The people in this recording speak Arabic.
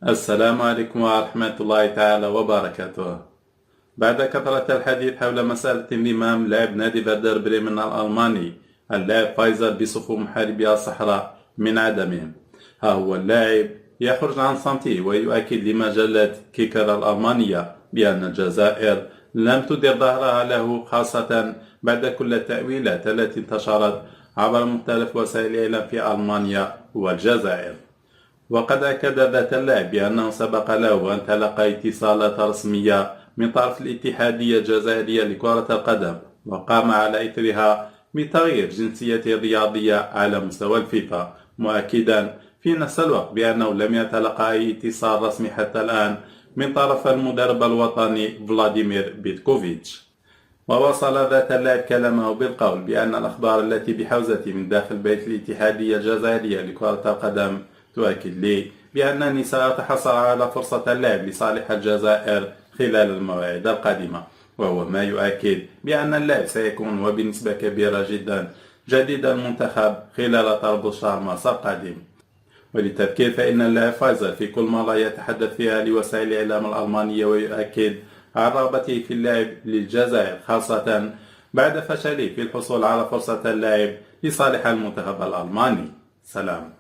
السلام عليكم ورحمة الله تعالى وبركاته. بعد كثرة الحديث حول مسألة انضمام لاعب نادي فيردر بريمن الألماني اللاعب فايزر بصفوف محاربي الصحراء من عدمهم، ها هو اللاعب يخرج عن صمته ويؤكد لمجلة كيكر الألمانية بأن الجزائر لم تدر ظهرها له، خاصة بعد كل التأويلات التي انتشرت عبر مختلف وسائل الإعلام في ألمانيا والجزائر. وقد أكد ذات اللاعب بأنه سبق له أن تلقى اتصالات رسمية من طرف الاتحادية الجزائرية لكرة القدم، وقام على إثرها بتغيير جنسيته الرياضية على مستوى الفيفا، مؤكدا في نفس الوقت بأنه لم يتلقى أي اتصال رسمي حتى الآن من طرف المدرب الوطني فلاديمير بيتكوفيتش. وواصل ذات اللاعب كلامه بالقول بأن الأخبار التي بحوزتي من داخل بيت الاتحادية الجزائرية لكرة القدم تؤكد لي بأنني سأتحصل على فرصة اللعب لصالح الجزائر خلال الموعد القادمة، وهو ما يؤكد بأن اللعب سيكون وبنسبة كبيرة جدا جديد المنتخب خلال طرابلس شهر مارس القادم. وللتذكير فإن اللاعب فايزر في كل مرة يتحدث فيها لوسائل الإعلام الألمانية ويؤكد عن رغبته في اللعب للجزائر، خاصة بعد فشله في الحصول على فرصة اللعب لصالح المنتخب الألماني. سلام.